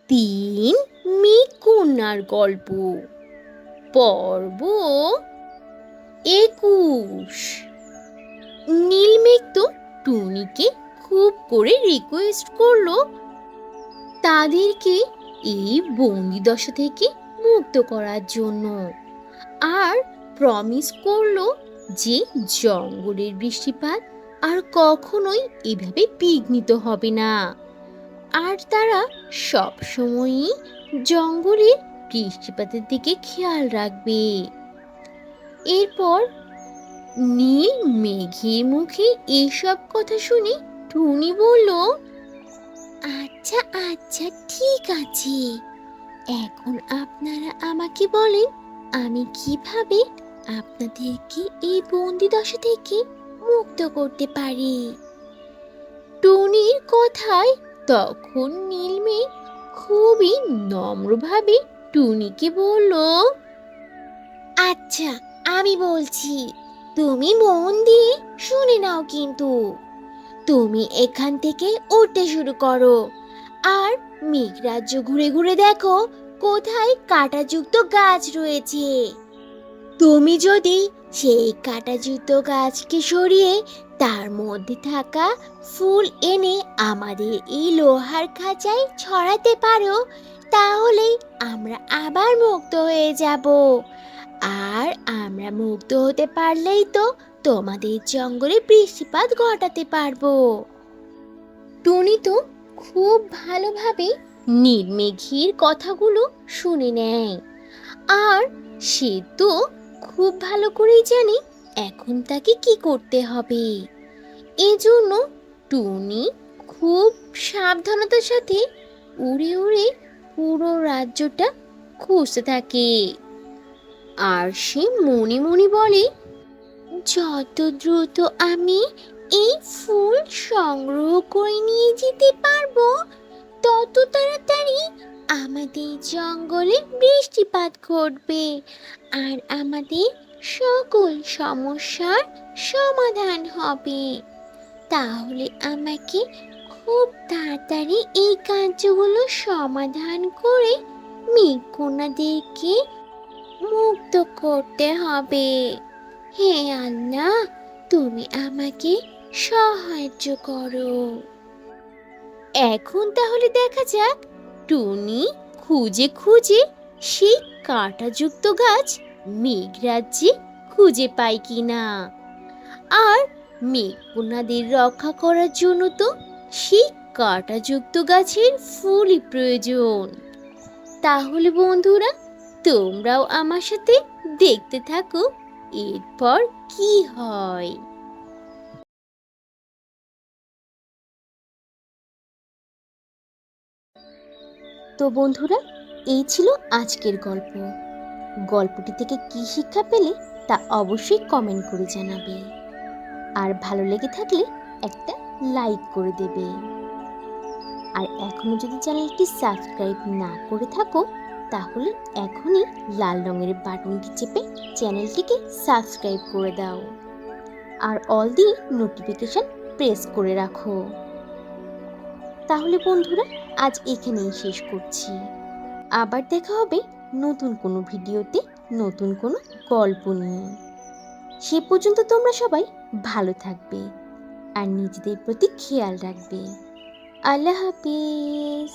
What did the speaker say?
তিন মেঘ কন্যার গল্প পর্ব ২১। নীলমেঘ তো টুনিকে খুব করে রিকোয়েস্ট করলো তাদেরকে এই বন্দিদশা থেকে মুক্ত করার জন্য, আর প্রমিস করলো যে জঙ্গলের বৃষ্টিপাত আর কখনোই এভাবে বিঘ্নিত হবে না, আর তারা সব সময়ই জঙ্গলের বৃষ্টিপাতের দিকে খেয়াল রাখবে। এরপর নীল মেঘের মুখে এসব কথা শুনে টুনি বলল, আচ্ছা আচ্ছা ঠিক আছে, এখন আপনারা আমাকে বলেন আমি কিভাবে আপনাদেরকে এই বন্দিদশা থেকে মুক্ত করতে পারি। টুনির কথায় তখন নীলমেঘ খুবই নম্রভাবে টুনিকে বলল, আচ্ছা আমি বলছি, তুমি মন দিয়ে শুনে নাও, কিন্তু তুমি এখান থেকে উঠতে শুরু করো আর মেঘরাজ্য ঘুরে ঘুরে দেখো কোথায় কাঁটাযুক্ত গাছ রয়েছে। তুমি যদি সেই কাঁটাযুক্ত গাছকে সরিয়ে তার মধ্যে থাকা ফুল এনে আমাদের এই লোহার খাঁচায় ছড়াতে পারো, তাহলেই আমরা আবার মুক্ত হয়ে যাব। আর আমরা মুক্ত হতে পারলেই তো তোমাদের জঙ্গলে বৃষ্টিপাত ঘটাতে পারবো। টুনি তো খুব ভালোভাবে নীলমেঘের কথাগুলো শুনে নেয়, আর সে তো খুব ভালো করেই জানে এখন তাকে কি করতে হবে। এজন্য টুনি খুব সাবধানতার সাথে উড়ে উড়ে পুরো রাজ্যটা খুঁজতে থাকে, আর সে মনে মনে বলে, যত দ্রুত আমি এই ফুল সংগ্রহ করে নিয়ে যেতে পারবো তত তাড়াতাড়ি আমাদের জঙ্গলে বৃষ্টিপাত ঘটবে আর আমাদের সকল সমস্যার সমাধান হবে। তাহলে আমাকে খুব তাড়াতাড়ি এই কার্যগুলো সমাধান করে মেঘকন্যাদেরকে মুক্ত করতে হবে। হে আল্লাহ, তুমি আমাকে সাহায্য করো। এখন তাহলে দেখা যাক টুনি খুঁজে খুঁজে সেই কাঁটাযুক্ত গাছ মেঘরাজ্যে খুঁজে পায় কিনা। আর মেঘকন্যাদের রক্ষা করার জন্য তো সেই কাঁটাযুক্ত গাছের ফুলই প্রয়োজন। তাহলে বন্ধুরা, তোমরাও আমার সাথে দেখতে থাকো এরপর কি হয়। তো বন্ধুরা, এই ছিল আজকের গল্প। গল্পটি থেকে কি শিক্ষা পেলে তা অবশ্যই কমেন্ট করে জানাবে, আর ভালো লেগে থাকলে একটা লাইক করে দেবে। আর এখনো যদি চ্যানেলটি সাবস্ক্রাইব না করে থাকো তাহলে এখনই লাল রঙের বাটনটি চেপে চ্যানেলটিকে সাবস্ক্রাইব করে দাও, আর অল দি নোটিফিকেশন প্রেস করে রাখো। তাহলে বন্ধুরা, আজ এখানেই শেষ করছি। আবার দেখা হবে নতুন কোনো ভিডিওতে, নতুন কোনো গল্প নিয়ে। সে পর্যন্ত তোমরা সবাই ভালো থাকবে আর নিজেদের প্রতি খেয়াল রাখবে। আল্লাহ হাফিজ।